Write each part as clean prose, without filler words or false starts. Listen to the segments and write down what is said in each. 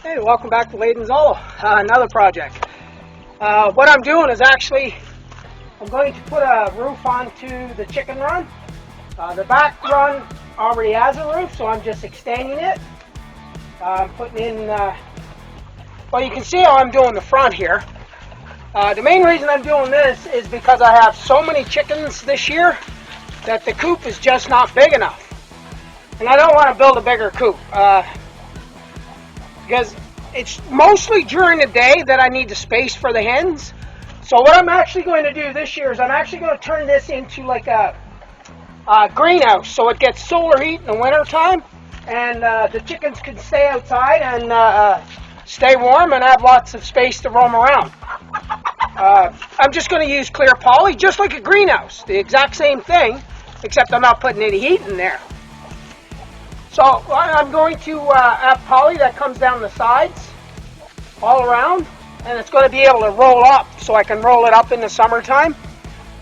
Hey, welcome back to Layden's Hollow, another project. What I'm doing is actually, I'm going to put a roof onto the chicken run. The back run already has a roof, so I'm just extending it. I'm putting in, well, you can see how I'm doing the front here. The main reason I'm doing this is because I have so many chickens this year that the coop is just not big enough. And I don't want to build a bigger coop. Because it's mostly during the day that I need the space for the hens. So what I'm actually going to do this year is I'm actually going to turn this into like a greenhouse, so it gets solar heat in the winter time, and the chickens can stay outside and stay warm and have lots of space to roam around. I'm just going to use clear poly, just like a greenhouse, the exact same thing, except I'm not putting any heat in there. So I'm going to have poly that comes down the sides all around, and it's going to be able to roll up, so I can roll it up in the summertime,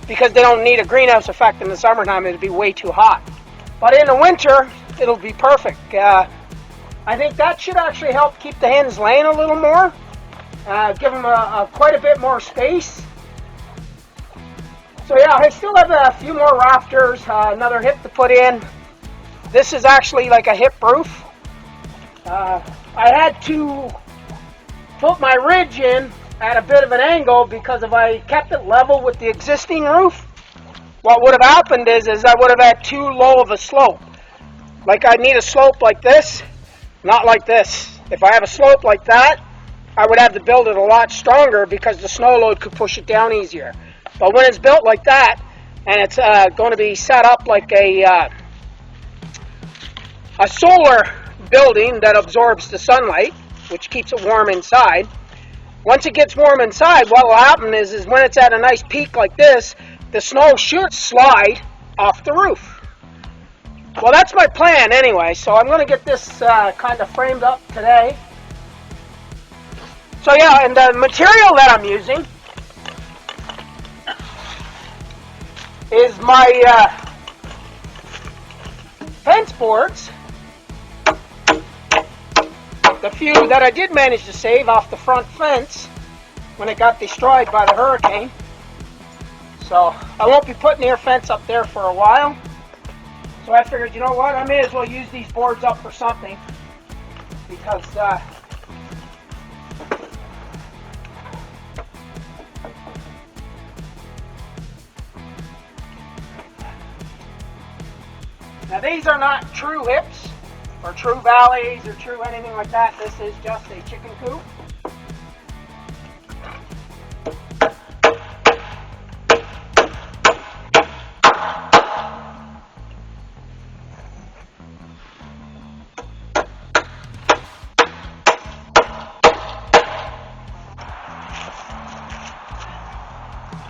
because they don't need a greenhouse effect in the summertime. It'd be way too hot. But in the winter, it'll be perfect. I think that should actually help keep the hens laying a little more, give them quite a bit more space. So yeah, I still have a few more rafters, another hip to put in. This is actually like a hip roof. I had to put my ridge in at a bit of an angle, because if I kept it level with the existing roof, what would have happened is I would have had too low of a slope. Like I need a slope like this, not like this. If I have a slope like that, I would have to build it a lot stronger because the snow load could push it down easier. But when it's built like that, and it's going to be set up like a solar building that absorbs the sunlight, which keeps it warm inside. Once it gets warm inside, what will happen is when it's at a nice peak like this, the snow should slide off the roof. Well, that's my plan anyway, so I'm going to get this kind of framed up today. So yeah, and the material that I'm using is my fence boards. The few that I did manage to save off the front fence when it got destroyed by the hurricane. So I won't be putting air fence up there for a while. So I figured, you know what, I may as well use these boards up for something, because now these are not true hips or true valleys or true anything like that. This is just a chicken coop.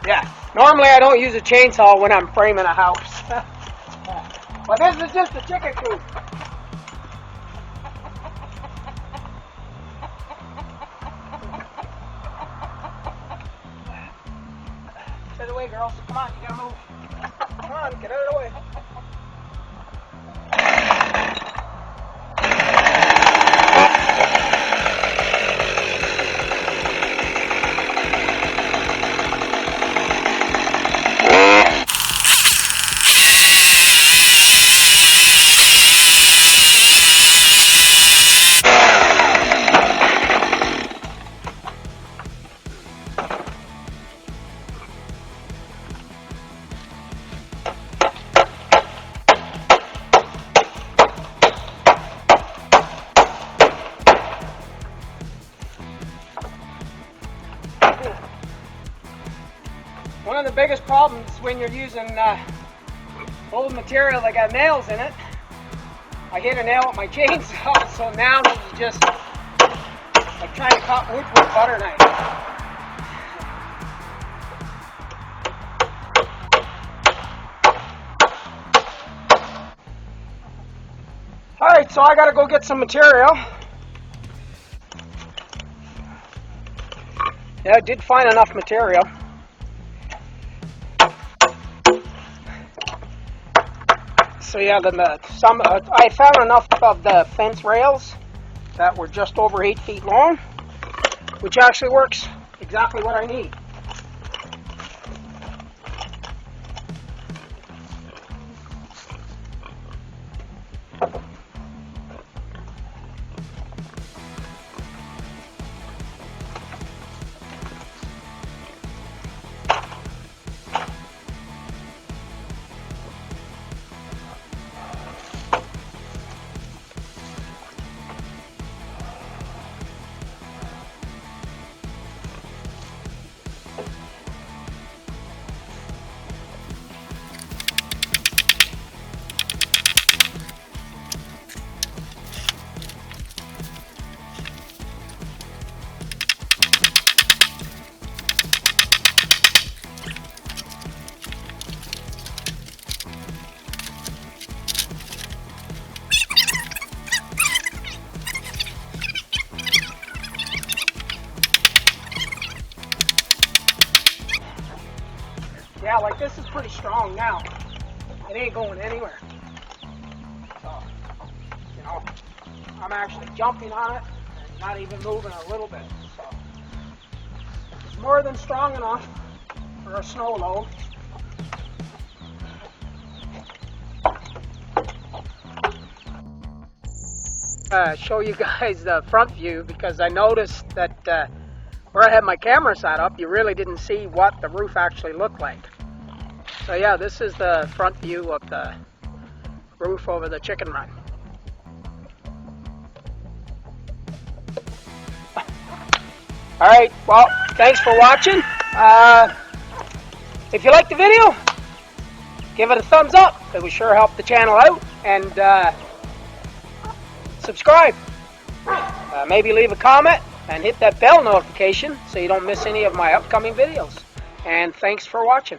Yeah, normally I don't use a chainsaw when I'm framing a house. But this is just a chicken coop. Get out of the way, girls. Come on, you gotta move. Come on, get out of the way. One of the biggest problems when you're using old material that got nails in it, I hit a nail with my chainsaw, so now this is just like trying to cut wood with a butter knife. Alright, so I gotta go get some material. Yeah, I did find enough material. So yeah, I found enough of the fence rails that were just over 8 feet long, which actually works exactly what I need. Yeah, like this is pretty strong now. It ain't going anywhere. So, you know, I'm actually jumping on it and not even moving a little bit. So, it's more than strong enough for a snow load. Show you guys the front view, because I noticed that where I had my camera set up, you really didn't see what the roof actually looked like. So yeah, this is the front view of the roof over the chicken run. Alright, well, thanks for watching. If you liked the video, give it a thumbs up. It would sure help the channel out. And subscribe. Maybe leave a comment and hit that bell notification so you don't miss any of my upcoming videos. And thanks for watching.